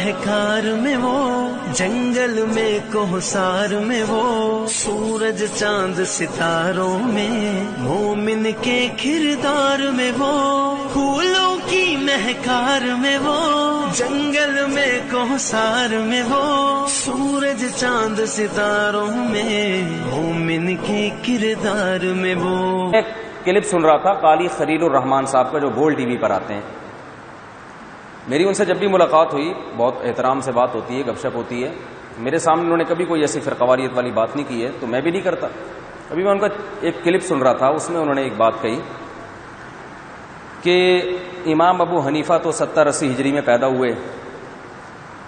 شاہکار میں وہ، جنگل میں کوہسار میں وہ، سورج چاند ستاروں میں، مومن کے کردار میں وہ، پھولوں کی مہکار میں وہ، جنگل میں کوہسار میں وہ، سورج چاند ستاروں میں، مومن کے کردار میں وہ۔ ایک کلپ سن رہا تھا قاری خلیل الرحمان صاحب کا، جو گول ٹی وی پر آتے ہیں۔ میری ان سے جب بھی ملاقات ہوئی، بہت احترام سے بات ہوتی ہے، گپ شپ ہوتی ہے۔ میرے سامنے انہوں نے کبھی کوئی ایسی فرقواریت والی بات نہیں کی ہے، تو میں بھی نہیں کرتا۔ ابھی میں ان کا ایک کلپ سن رہا تھا، اس میں انہوں نے ایک بات کہی کہ امام ابو حنیفہ تو 70-80 ہجری میں پیدا ہوئے،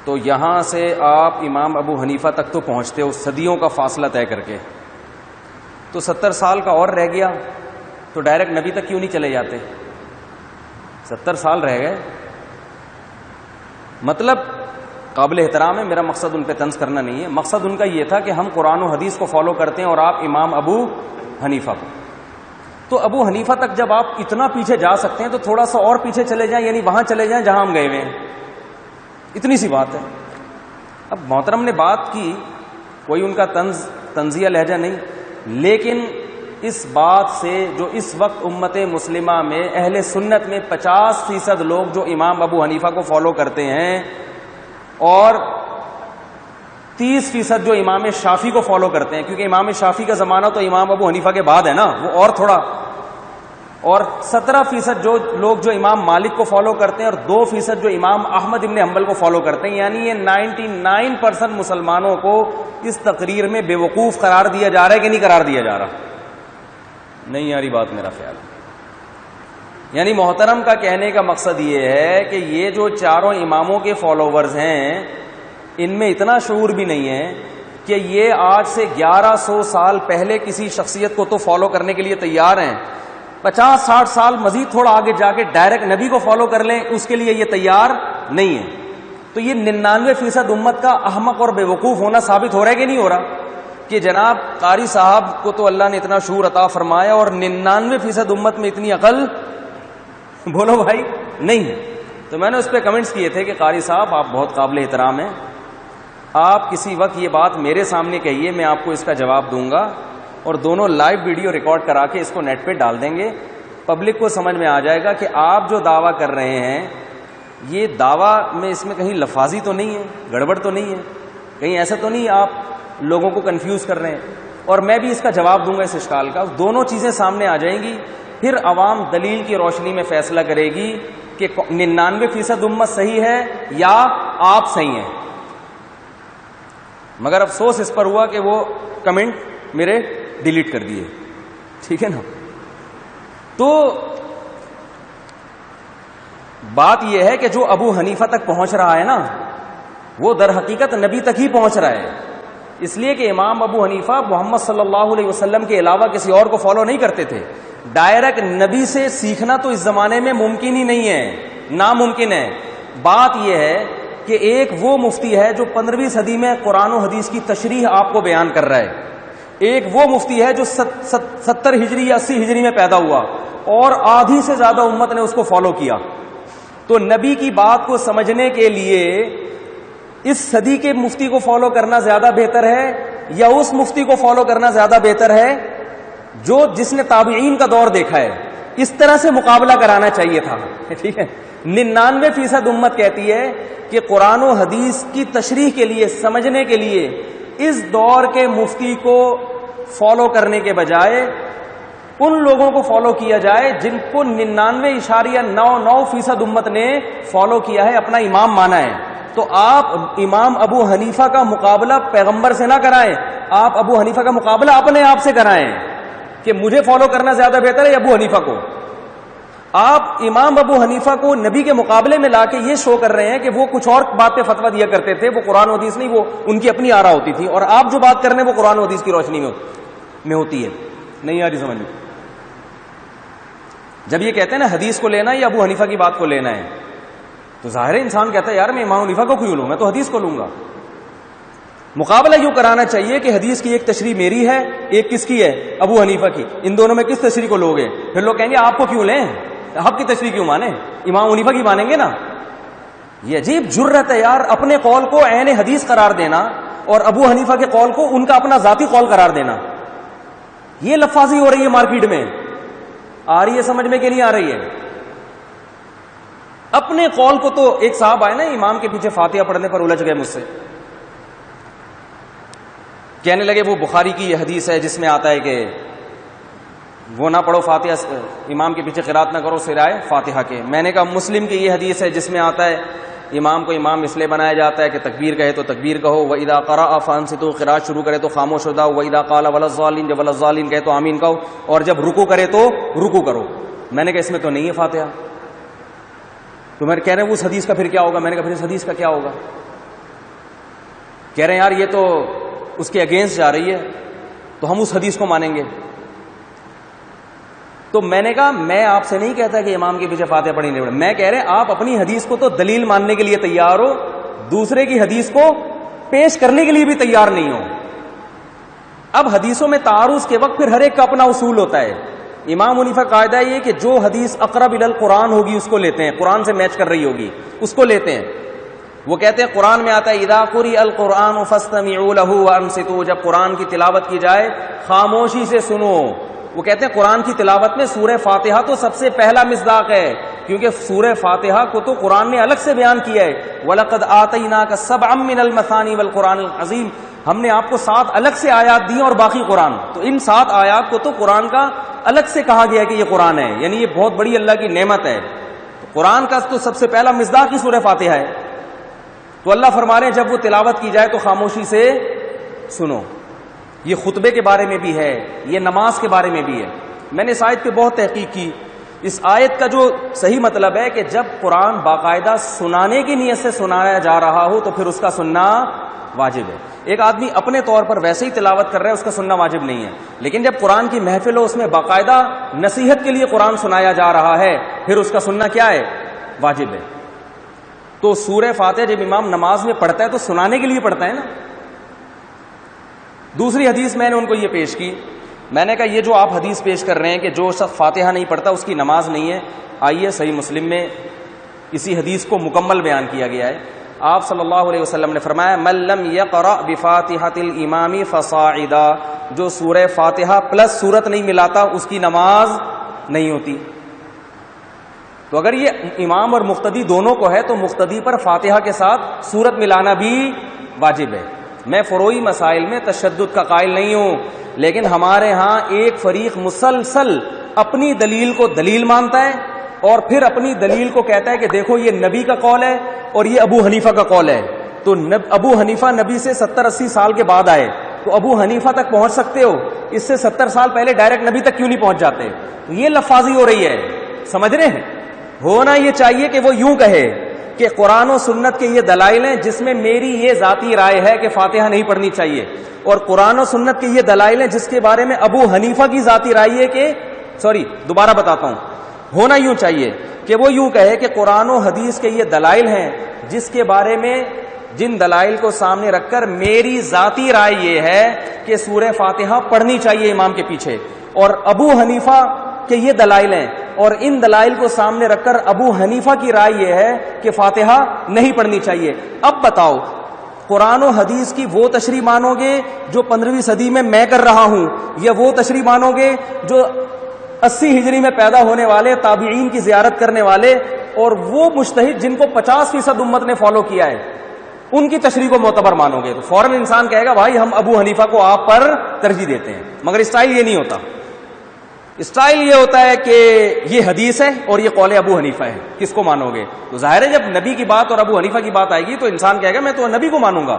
تو یہاں سے آپ امام ابو حنیفہ تک تو پہنچتے ہو صدیوں کا فاصلہ طے کر کے، تو 70 سال کا اور رہ گیا، تو ڈائریکٹ نبی تک کیوں نہیں چلے جاتے؟ 70 سال رہ گئے، مطلب قابل احترام ہے، میرا مقصد ان پہ طنز کرنا نہیں ہے، مقصد ان کا یہ تھا کہ ہم قرآن و حدیث کو فالو کرتے ہیں اور آپ امام ابو حنیفہ کو۔ تو ابو حنیفہ تک جب آپ اتنا پیچھے جا سکتے ہیں تو تھوڑا سا اور پیچھے چلے جائیں، یعنی وہاں چلے جائیں جہاں ہم گئے ہوئے ہیں، اتنی سی بات ہے۔ اب محترم نے بات کی، کوئی ان کا طنزیہ لہجہ نہیں، لیکن اس بات سے جو اس وقت امت مسلمہ میں اہل سنت میں 50% لوگ جو امام ابو حنیفہ کو فالو کرتے ہیں اور 30% جو امام شافعی کو فالو کرتے ہیں، کیونکہ امام شافعی کا زمانہ تو امام ابو حنیفہ کے بعد ہے نا، وہ اور تھوڑا، اور 17% جو لوگ جو امام مالک کو فالو کرتے ہیں اور 2% جو امام احمد ابن حنبل کو فالو کرتے ہیں، یعنی یہ 99% مسلمانوں کو اس تقریر میں بے وقوف قرار دیا جا رہا ہے کہ نہیں قرار دیا جا رہا؟ نہیں یاری بات میرا خیال ہے۔ یعنی محترم کا کہنے کا مقصد یہ ہے کہ یہ جو چاروں اماموں کے فالوورز ہیں، ان میں اتنا شعور بھی نہیں ہے کہ یہ آج سے 1100 سال پہلے کسی شخصیت کو تو فالو کرنے کے لیے تیار ہیں، 50-60 سال مزید تھوڑا آگے جا کے ڈائریکٹ نبی کو فالو کر لیں، اس کے لیے یہ تیار نہیں ہے۔ تو یہ 99% امت کا احمق اور بے وقوف ہونا ثابت ہو رہا ہے کہ نہیں ہو رہا؟ کہ جناب قاری صاحب کو تو اللہ نے اتنا شعور عطا فرمایا اور 99% امت میں اتنی عقل، بولو بھائی، نہیں ہے۔ تو میں نے اس پہ کمنٹس کیے تھے کہ قاری صاحب آپ بہت قابل احترام ہیں، آپ کسی وقت یہ بات میرے سامنے کہیے، میں آپ کو اس کا جواب دوں گا، اور دونوں لائیو ویڈیو ریکارڈ کرا کے اس کو نیٹ پہ ڈال دیں گے، پبلک کو سمجھ میں آ جائے گا کہ آپ جو دعویٰ کر رہے ہیں، یہ دعویٰ میں اس میں کہیں لفاظی تو نہیں ہے، گڑبڑ تو نہیں ہے، کہیں ایسا تو نہیں آپ لوگوں کو کنفیوز کر رہے ہیں، اور میں بھی اس کا جواب دوں گا اس اشکال کا۔ دونوں چیزیں سامنے آ جائیں گی، پھر عوام دلیل کی روشنی میں فیصلہ کرے گی کہ 99% امت صحیح ہے یا آپ صحیح ہیں۔ مگر افسوس اس پر ہوا کہ وہ کمنٹ میرے ڈیلیٹ کر دیے، ٹھیک ہے نا۔ تو بات یہ ہے کہ جو ابو حنیفہ تک پہنچ رہا ہے نا، وہ در حقیقت نبی تک ہی پہنچ رہا ہے، اس لیے کہ امام ابو حنیفہ محمد صلی اللہ علیہ وسلم کے علاوہ کسی اور کو فالو نہیں کرتے تھے۔ ڈائریکٹ نبی سے سیکھنا تو اس زمانے میں ممکن ہی نہیں ہے، ناممکن ہے۔ بات یہ ہے کہ ایک وہ مفتی ہے جو 15ویں صدی میں قرآن و حدیث کی تشریح آپ کو بیان کر رہا ہے، ایک وہ مفتی ہے جو 70 ہجری یا 80 ہجری میں پیدا ہوا اور آدھی سے زیادہ امت نے اس کو فالو کیا۔ تو نبی کی بات کو سمجھنے کے لیے اس صدی کے مفتی کو فالو کرنا زیادہ بہتر ہے یا اس مفتی کو فالو کرنا زیادہ بہتر ہے جس نے تابعین کا دور دیکھا ہے؟ اس طرح سے مقابلہ کرانا چاہیے تھا، ٹھیک ہے۔ 99% امت کہتی ہے کہ قرآن و حدیث کی تشریح کے لیے، سمجھنے کے لیے اس دور کے مفتی کو فالو کرنے کے بجائے ان لوگوں کو فالو کیا جائے جن کو 99.99% امت نے فالو کیا ہے، اپنا امام مانا ہے۔ تو آپ امام ابو حنیفہ کا مقابلہ پیغمبر سے نہ کرائیں، آپ ابو حنیفہ کا مقابلہ اپنے آپ سے کرائیں کہ مجھے فالو کرنا زیادہ بہتر ہے یا ابو حنیفہ کو۔ آپ امام ابو حنیفہ کو نبی کے مقابلے میں لا کے یہ شو کر رہے ہیں کہ وہ کچھ اور بات پہ فتویٰ دیا کرتے تھے، وہ قرآن و حدیث نہیں، وہ ان کی اپنی آرا ہوتی تھی، اور آپ جو بات کر رہے ہیں وہ قرآن و حدیث کی روشنی میں ہوتی ہے۔ نہیں آ رہی سمجھ میں؟ جب یہ کہتے ہیں نا حدیث کو لینا یا ابو حنیفہ کی بات کو لینا ہے، تو ظاہر انسان کہتا ہے یار میں امام حنیفہ کو کیوں لوں، میں تو حدیث کو لوں گا۔ مقابلہ یوں کرانا چاہیے کہ حدیث کی ایک تشریح میری ہے، ایک کس کی ہے؟ ابو حنیفہ کی، ان دونوں میں کس تشریح کو لوگے؟ پھر لوگ کہیں گے آپ کو کیوں لیں، آپ کی تشریح کیوں مانیں، امام حنیفہ کی مانیں گے نا۔ یہ عجیب جرت ہے یار، اپنے قول کو عین حدیث قرار دینا اور ابو حنیفہ کے قول کو ان کا اپنا ذاتی قول قرار دینا. یہ لفاظی ہو رہی ہے مارکیٹ میں. آ رہی ہے سمجھ میں کہ نہیں آ رہی ہے؟ اپنے قول کو تو ایک صاحب آئے نا امام کے پیچھے فاتحہ پڑھنے پر الجھ گئے مجھ سے، کہنے لگے وہ بخاری کی یہ حدیث ہے جس میں آتا ہے کہ وہ نہ پڑھو فاتحہ، امام کے پیچھے قرات نہ کرو سوائے فاتحہ کے. میں نے کہا مسلم کی یہ حدیث ہے جس میں آتا ہے امام کو امام اس لیے بنایا جاتا ہے کہ تکبیر کہے تو تکبیر کہو، وَإِذَا قَرَأَ فَأَنصِتُوا، قرات شروع کرے تو خاموش ہو جاؤ، وَإِذَا قَالَ وَلَا الضَّالِّينَ، جب وَلَا الضَّالِّينَ کہے تو آمین کہو، اور جب رکوع کرے تو رکوع کرو. میں نے کہا اس میں تو نہیں ہے فاتحہ. تو میں کہہ رہے ہیں اس حدیث کا پھر کیا ہوگا؟ میں نے کہا پھر اس حدیث کا کیا ہوگا؟ کہہ رہے ہیں یار یہ تو اس کے اگینسٹ جا رہی ہے تو ہم اس حدیث کو مانیں گے. تو میں نے کہا میں آپ سے نہیں کہتا کہ امام کے پیچھے فاتحہ پڑھی نہیں پڑھی، میں کہہ رہے آپ اپنی حدیث کو تو دلیل ماننے کے لیے تیار ہو، دوسرے کی حدیث کو پیش کرنے کے لیے بھی تیار نہیں ہو. اب حدیثوں میں تعارض کے وقت پھر ہر ایک کا اپنا اصول ہوتا ہے. امام حنیفہ کا قاعدہ یہ کہ جو حدیث اقرب الی القرآن ہوگی اس کو لیتے ہیں، قرآن سے میچ کر رہی ہوگی اس کو لیتے ہیں. وہ کہتے ہیں قرآن میں آتا ہے اذا قرئ القرآن فاستمعوا له وانصتوا، جب قرآن کی تلاوت کی جائے خاموشی سے سنو. وہ کہتے ہیں قرآن کی تلاوت میں سورہ فاتحہ تو سب سے پہلا مصداق ہے، کیونکہ سورہ فاتحہ کو تو قرآن نے الگ سے بیان کیا ہے. وَلَقَدْ آتَيْنَاكَ سَبْعًا مِّنَ الْمَثَانِي وَالْقُرْآنِ الْعَظِيمِ، ہم نے آپ کو 7 الگ سے آیات دی اور باقی قرآن. تو ان 7 آیات کو تو قرآن کا الگ سے کہا گیا ہے کہ یہ قرآن ہے، یعنی یہ بہت بڑی اللہ کی نعمت ہے. تو قرآن کا تو سب سے پہلا مصداق ہی سورہ فاتحہ ہے. تو اللہ فرما رہے ہیں جب وہ تلاوت کی جائے تو خاموشی سے سنو. یہ خطبے کے بارے میں بھی ہے، یہ نماز کے بارے میں بھی ہے. میں نے اس آیت پہ بہت تحقیق کی. اس آیت کا جو صحیح مطلب ہے کہ جب قرآن باقاعدہ سنانے کی نیت سے سنایا جا رہا ہو تو پھر اس کا سننا واجب ہے. ایک آدمی اپنے طور پر ویسے ہی تلاوت کر رہا ہے اس کا سننا واجب نہیں ہے، لیکن جب قرآن کی محفل ہو اس میں باقاعدہ نصیحت کے لیے قرآن سنایا جا رہا ہے پھر اس کا سننا کیا ہے؟ واجب ہے. تو سورہ فاتحہ جب امام نماز میں پڑھتا ہے تو سنانے کے لیے پڑھتا ہے نا. دوسری حدیث میں نے ان کو یہ پیش کی، میں نے کہا یہ جو آپ حدیث پیش کر رہے ہیں کہ جو شخص فاتحہ نہیں پڑھتا اس کی نماز نہیں ہے، آئیے صحیح مسلم میں اسی حدیث کو مکمل بیان کیا گیا ہے. آپ صلی اللہ علیہ وسلم نے فرمایا من لم یقرأ بفاتحۃ الامام فصاعدا، جو سورہ فاتحہ پلس سورت نہیں ملاتا اس کی نماز نہیں ہوتی. تو اگر یہ امام اور مقتدی دونوں کو ہے تو مقتدی پر فاتحہ کے ساتھ سورت ملانا بھی واجب ہے. میں فروعی مسائل میں تشدد کا قائل نہیں ہوں، لیکن ہمارے ہاں ایک فریق مسلسل اپنی دلیل کو دلیل مانتا ہے اور پھر اپنی دلیل کو کہتا ہے کہ دیکھو یہ نبی کا قول ہے اور یہ ابو حنیفہ کا قول ہے. تو ابو حنیفہ نبی سے 70-80 سال کے بعد آئے تو ابو حنیفہ تک پہنچ سکتے ہو، اس سے 70 سال پہلے ڈائریکٹ نبی تک کیوں نہیں پہنچ جاتے؟ تو یہ لفاظی ہو رہی ہے. سمجھ رہے ہیں؟ ہونا یہ چاہیے کہ وہ یوں کہے کہ قرآن و سنت کے یہ دلائل ہیں جس میں میری یہ ذاتی رائے ہے کہ فاتحہ نہیں پڑھنی چاہیے، اور قرآن و سنت کے یہ دلائل ہیں جس کے بارے میں ابو حنیفہ کی ذاتی رائے ہے کہ دوبارہ بتاتا ہوں، ہونا یوں چاہیے کہ وہ یوں کہے کہ قرآن و حدیث کے یہ دلائل ہیں جس کے بارے میں جن دلائل کو سامنے رکھ کر میری ذاتی رائے یہ ہے کہ سورہ فاتحہ پڑھنی چاہیے امام کے پیچھے، اور ابو حنیفہ کہ یہ دلائل ہیں اور ان دلائل کو سامنے رکھ کر ابو حنیفہ کی رائے یہ ہے کہ فاتحہ نہیں پڑھنی چاہیے. اب بتاؤ قرآن و حدیث کی وہ تشریح مانو گے جو 15ویں صدی میں کر رہا ہوں، یا وہ تشریح مانو گے جو 80 ہجری میں پیدا ہونے والے تابعین کی زیارت کرنے والے اور وہ مجتہد جن کو 50% امت نے فالو کیا ہے ان کی تشریح کو معتبر مانو گے؟ تو فوراً انسان کہے گا بھائی ہم ابو حنیفہ کو آپ پر ترجیح دیتے ہیں. مگر اسٹائل یہ نہیں ہوتا. اسٹائل یہ ہوتا ہے کہ یہ حدیث ہے اور یہ قول ابو حنیفہ ہے، کس کو مانو گے؟ تو ظاہر ہے جب نبی کی بات اور ابو حنیفہ کی بات آئے گی تو انسان کہے گا میں تو نبی کو مانوں گا.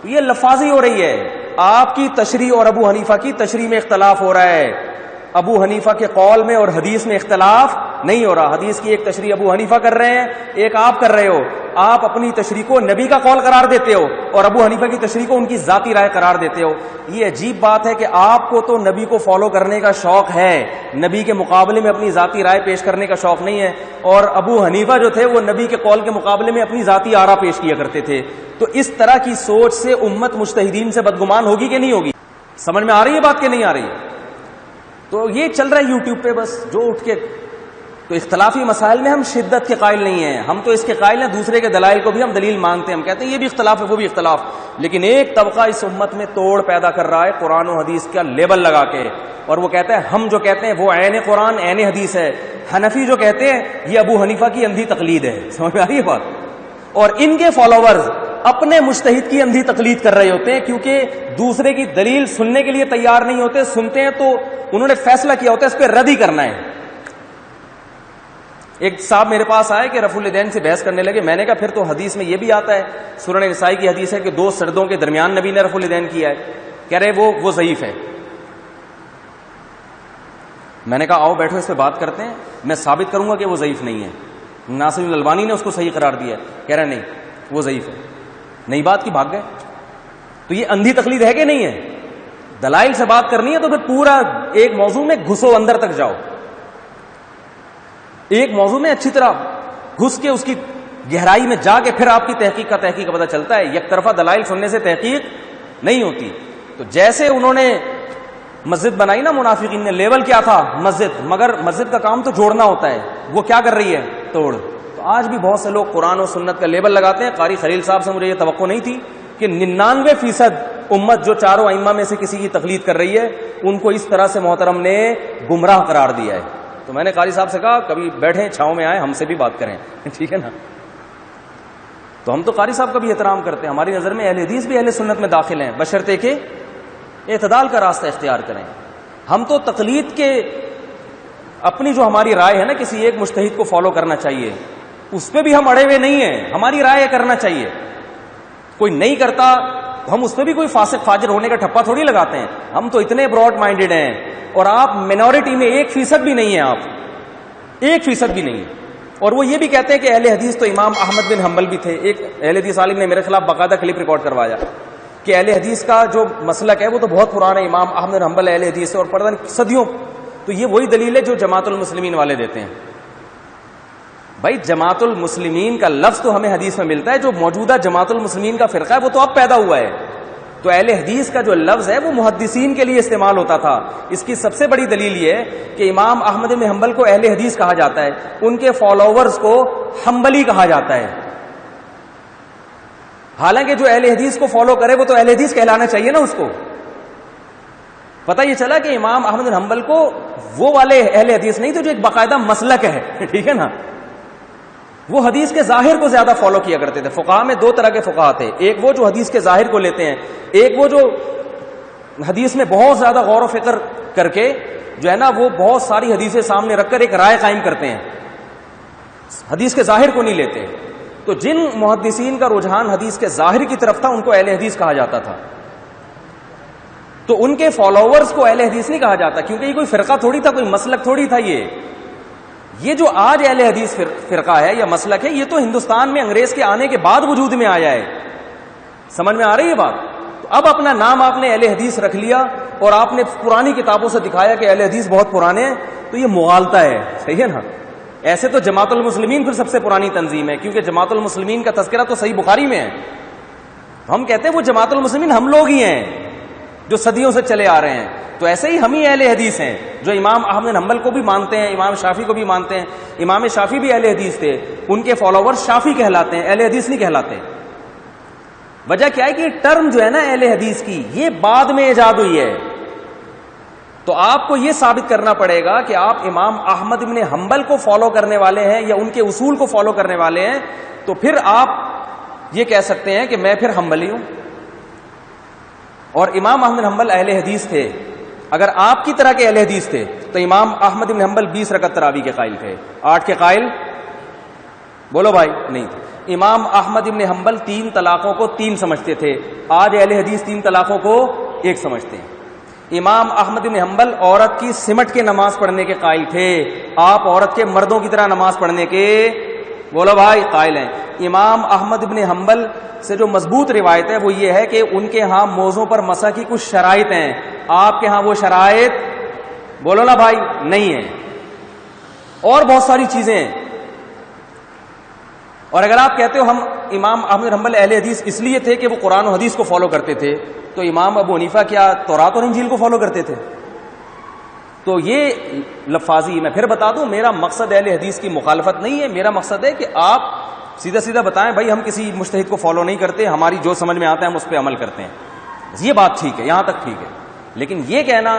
تو یہ لفاظی ہو رہی ہے. آپ کی تشریح اور ابو حنیفہ کی تشریح میں اختلاف ہو رہا ہے. ابو حنیفہ کے قول میں اور حدیث میں اختلاف نہیں ہو رہا. حدیث کی ایک تشریح ابو حنیفہ کر رہے ہیں، ایک آپ کر رہے ہو. آپ اپنی تشریح کو نبی کا قول قرار دیتے ہو اور ابو حنیفہ کی تشریح کو ان کی ذاتی رائے قرار دیتے ہو. یہ عجیب بات ہے کہ آپ کو تو نبی کو فالو کرنے کا شوق ہے، نبی کے مقابلے میں اپنی ذاتی رائے پیش کرنے کا شوق نہیں ہے، اور ابو حنیفہ جو تھے وہ نبی کے قول کے مقابلے میں اپنی ذاتی آرا پیش کیا کرتے تھے. تو اس طرح کی سوچ سے امت مجتہدین سے بدگمان ہوگی کہ نہیں ہوگی؟ سمجھ میں آ رہی ہے بات کہ نہیں آ رہی ہے؟ تو یہ چل رہا ہے یوٹیوب پہ، بس جو اٹھ کے تو اختلافی مسائل میں ہم شدت کے قائل نہیں ہیں، ہم تو اس کے قائل ہیں دوسرے کے دلائل کو بھی ہم دلیل مانگتے ہیں، ہم کہتے ہیں یہ بھی اختلاف ہے وہ بھی اختلاف، لیکن ایک طبقہ اس امت میں توڑ پیدا کر رہا ہے قرآن و حدیث کا لیبل لگا کے، اور وہ کہتا ہے ہم جو کہتے ہیں وہ عین قرآن عین حدیث ہے، حنفی جو کہتے ہیں یہ ابو حنیفہ کی اندھی تقلید ہے. سمجھ میں آ رہی ہے بات؟ اور ان کے فالوورز اپنے مجتہد کی اندھی تقلید کر رہے ہوتے ہیں، کیونکہ دوسرے کی دلیل سننے کے لیے تیار نہیں ہوتے، سنتے ہیں تو انہوں نے فیصلہ کیا ہوتا ہے اس پہ رد ہی کرنا ہے. ایک صاحب میرے پاس آئے کہ رفع الیدین سے بحث کرنے لگے، میں نے کہا پھر تو حدیث میں یہ بھی آتا ہے، سنن نسائی کی حدیث ہے کہ 2 سردوں کے درمیان نبی نے رفع الیدین کیا ہے. کہہ رہے وہ ضعیف ہے. میں نے کہا آؤ بیٹھو اس پہ بات کرتے ہیں، میں ثابت کروں گا کہ وہ ضعیف نہیں ہے. ناصر الالبانی نے اس کو صحیح قرار دیا ہے. کہہ رہے نہیں وہ ضعیف ہے. نئی بات کی بھاگ گئے. تو یہ اندھی تقلید ہے کہ نہیں ہے؟ دلائل سے بات کرنی ہے تو پھر پورا ایک موضوع میں گھسو، اندر تک جاؤ، ایک موضوع میں اچھی طرح گھس کے اس کی گہرائی میں جا کے پھر آپ کی تحقیق کا پتہ چلتا ہے. یک طرفہ دلائل سننے سے تحقیق نہیں ہوتی. تو جیسے انہوں نے مسجد بنائی نا، منافقین نے لیول کیا تھا مسجد، مگر مسجد کا کام تو جوڑنا ہوتا ہے، وہ کیا کر رہی ہے؟ توڑ. تو آج بھی بہت سے لوگ قرآن و سنت کا لیبل لگاتے ہیں. قاری خلیل صاحب سے مجھے یہ توقع نہیں تھی کہ 99% امت جو چاروں ائمہ میں سے کسی کی تقلید کر رہی ہے ان کو اس طرح سے محترم نے گمراہ قرار دیا ہے. تو میں نے قاری صاحب سے کہا کبھی بیٹھیں چھاؤں میں آئیں ہم سے بھی بات کریں. ٹھیک ہے نا؟ تو ہم تو قاری صاحب کا بھی احترام کرتے ہیں، ہماری نظر میں اہل حدیث بھی اہل سنت میں داخل ہیں، بشرطے کہ اعتدال کا راستہ اختیار کریں. ہم تو تقلید کے اپنی جو ہماری رائے ہے نا کسی ایک مجتہد کو فالو کرنا چاہیے، اس پہ بھی ہم اڑے ہوئے نہیں ہیں. ہماری رائے کرنا چاہیے، کوئی نہیں کرتا ہم اس پہ بھی کوئی فاسق فاجر ہونے کا ٹھپا تھوڑی لگاتے ہیں. ہم تو اتنے براڈ مائنڈیڈ ہیں، اور آپ مینورٹی میں 1% بھی نہیں ہیں، آپ 1% بھی نہیں. اور وہ یہ بھی کہتے ہیں کہ اہل حدیث تو امام احمد بن حنبل بھی تھے. ایک اہل حدیث عالم نے میرے خلاف باقاعدہ کلپ ریکارڈ کروایا کہ اہل حدیث کا جو مسلک ہے وہ تو بہت پرانا ہے، امام احمد بن حنبل اہل حدیث ہے اور پردہ صدیوں. تو یہ وہی دلیل ہے جو جماعت المسلمین والے دیتے ہیں. بھائی جماعت المسلمین کا لفظ تو ہمیں حدیث میں ملتا ہے، جو موجودہ جماعت المسلمین کا فرقہ ہے وہ تو اب پیدا ہوا ہے. تو اہل حدیث کا جو لفظ ہے وہ محدثین کے لیے استعمال ہوتا تھا. اس کی سب سے بڑی دلیل یہ ہے کہ امام احمد بن حنبل کو اہل حدیث کہا جاتا ہے، ان کے فالوورز کو حنبلی کہا جاتا ہے. حالانکہ جو اہل حدیث کو فالو کرے وہ تو اہل حدیث کہلانا چاہیے نا. اس کو پتہ یہ چلا کہ امام احمد بن حنبل کو وہ والے اہل حدیث نہیں تھے جو ایک باقاعدہ مسلک ہے. ٹھیک ہے نا؟ وہ حدیث کے ظاہر کو زیادہ فالو کیا کرتے تھے. فقہاء میں 2 طرح کے فقہاء تھے، ایک وہ جو حدیث کے ظاہر کو لیتے ہیں، ایک وہ جو حدیث میں بہت زیادہ غور و فکر کر کے جو ہے نا وہ بہت ساری حدیثیں سامنے رکھ کر ایک رائے قائم کرتے ہیں، حدیث کے ظاہر کو نہیں لیتے. تو جن محدثین کا رجحان حدیث کے ظاہر کی طرف تھا ان کو اہل حدیث کہا جاتا تھا. تو ان کے فالوورز کو اہل حدیث نہیں کہا جاتا، کیونکہ یہ کوئی فرقہ تھوڑی تھا، کوئی مسلک تھوڑی تھا. یہ جو آج اہل حدیث فرقہ ہے یا مسلک ہے، یہ تو ہندوستان میں انگریز کے آنے کے بعد وجود میں آیا ہے. سمجھ میں آ رہی ہے بات؟ تو اب اپنا نام آپ نے اہل حدیث رکھ لیا اور آپ نے پرانی کتابوں سے دکھایا کہ اہل حدیث بہت پرانے ہیں، تو یہ مغالطہ ہے. صحیح ہے نا؟ ایسے تو جماعت المسلمین پھر سب سے پرانی تنظیم ہے، کیونکہ جماعت المسلمین کا تذکرہ تو صحیح بخاری میں ہے. ہم کہتے ہیں وہ جماعت المسلمین ہم لوگ ہی ہیں جو صدیوں سے چلے آ رہے ہیں. تو ایسے ہی ہم ہی اہل حدیث ہیں جو امام احمد بن حنبل کو بھی مانتے ہیں، امام شافعی کو بھی مانتے ہیں. امام شافعی بھی اہل حدیث تھے، ان کے فالوور شافعی کہلاتے ہیں، اہل حدیث نہیں کہلاتے. وجہ کیا ہے کہ یہ ٹرم جو ہے نا اہل حدیث کی، یہ بعد میں ایجاد ہوئی ہے. تو آپ کو یہ ثابت کرنا پڑے گا کہ آپ امام احمد بن حنبل کو فالو کرنے والے ہیں یا ان کے اصول کو فالو کرنے والے ہیں، تو پھر آپ یہ کہہ سکتے ہیں کہ میں پھر حنبلی ہوں. اور امام احمد بن حنبل اہل حدیث تھے. اگر آپ کی طرح کے اہل حدیث تھے تو امام احمد بن حنبل 20 رکعت تراویح کے قائل تھے. 8 کے قائل بولو بھائی نہیں تھے. امام احمد بن حنبل 3 طلاقوں کو 3 سمجھتے تھے. آج اہل حدیث 3 طلاقوں کو 1 سمجھتے ہیں. امام احمد بن حنبل عورت کی سمٹ کے نماز پڑھنے کے قائل تھے. آپ عورت کے مردوں کی طرح نماز پڑھنے کے بولو بھائی قائل ہیں. امام احمد بن حنبل سے جو مضبوط روایت ہے وہ یہ ہے کہ ان کے ہاں موضوع پر مسح کی کچھ شرائط ہیں، آپ کے ہاں وہ شرائط بولو نا بھائی نہیں ہیں. اور بہت ساری چیزیں ہیں. اور اگر آپ کہتے ہو ہم امام احمد بن حنبل اہل حدیث اس لیے تھے کہ وہ قرآن و حدیث کو فالو کرتے تھے، تو امام ابو حنیفہ کیا تورات اور انجیل کو فالو کرتے تھے؟ تو یہ لفاظی میں پھر بتا دوں، میرا مقصد اہل حدیث کی مخالفت نہیں ہے، میرا مقصد ہے کہ آپ سیدھا سیدھا بتائیں بھائی ہم کسی مجتہد کو فالو نہیں کرتے، ہماری جو سمجھ میں آتا ہے ہم اس پہ عمل کرتے ہیں، یہ بات ٹھیک ہے، یہاں تک ٹھیک ہے. لیکن یہ کہنا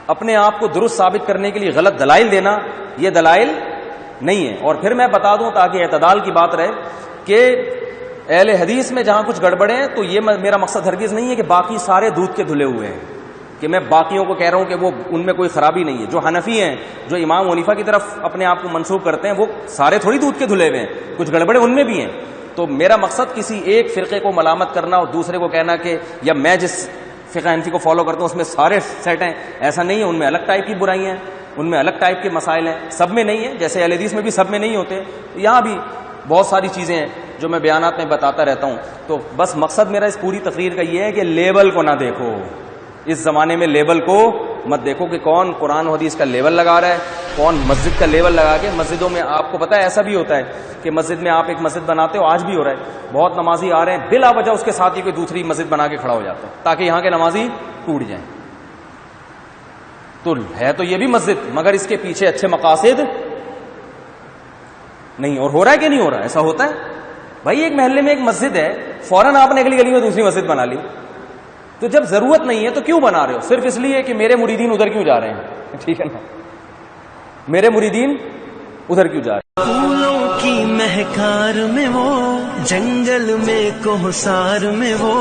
اپنے آپ کو درست ثابت کرنے کے لیے غلط دلائل دینا، یہ دلائل نہیں ہے. اور پھر میں بتا دوں تاکہ اعتدال کی بات رہے کہ اہل حدیث میں جہاں کچھ گڑبڑے ہیں تو یہ میرا مقصد ہرگز نہیں ہے کہ باقی سارے دودھ کے دھلے ہوئے ہیں، کہ میں باقیوں کو کہہ رہا ہوں کہ وہ ان میں کوئی خرابی نہیں ہے. جو حنفی ہیں، جو امام حنیفہ کی طرف اپنے آپ کو منسوب کرتے ہیں، وہ سارے تھوڑی دودھ کے دھلے ہوئے ہیں، کچھ گڑبڑے ان میں بھی ہیں. تو میرا مقصد کسی ایک فرقے کو ملامت کرنا اور دوسرے کو کہنا کہ یا میں جس فقہ حنفی کو فالو کرتا ہوں اس میں سارے سیٹ ہیں، ایسا نہیں ہے. ان میں الگ ٹائپ کی برائیاں ہیں، ان میں الگ ٹائپ کے مسائل ہیں، سب میں نہیں ہے. جیسے اہل حدیث میں بھی سب میں نہیں ہوتے، یہاں بھی بہت ساری چیزیں ہیں جو میں بیانات میں بتاتا رہتا ہوں. تو بس مقصد میرا اس پوری تقریر کا یہ ہے کہ لیبل کو نہ دیکھو، اس زمانے میں لیبل کو مت دیکھو کہ کون قرآن و حدیث کا لیبل لگا رہا ہے، کون مسجد کا لیبل لگا کے. مسجدوں میں آپ کو پتا ہے ایسا بھی ہوتا ہے کہ مسجد میں آپ ایک مسجد بناتے ہو، آج بھی ہو رہا ہے، بہت نمازی آ رہے ہیں، بلا وجہ اس کے ساتھ ہی کوئی دوسری مسجد بنا کے کھڑا ہو جاتا ہے تاکہ یہاں کے نمازی ٹوٹ جائیں. تو ہے تو یہ بھی مسجد، مگر اس کے پیچھے اچھے مقاصد نہیں. اور ہو رہا ہے کہ نہیں ہو رہا ہے؟ ایسا ہوتا ہے بھائی. ایک محلے میں ایک مسجد ہے، فوراً آپ نے اگلی گلی میں دوسری مسجد بنا لی. تو جب ضرورت نہیں ہے تو کیوں بنا رہے ہو؟ صرف اس لیے کہ میرے مریدین ادھر کیوں جا رہے ہیں، ٹھیک ہے نا، میرے مریدین ادھر کیوں جا رہے ہیں. پھولوں کی مہکار میں وہ، جنگل میں کوہسار میں وہ.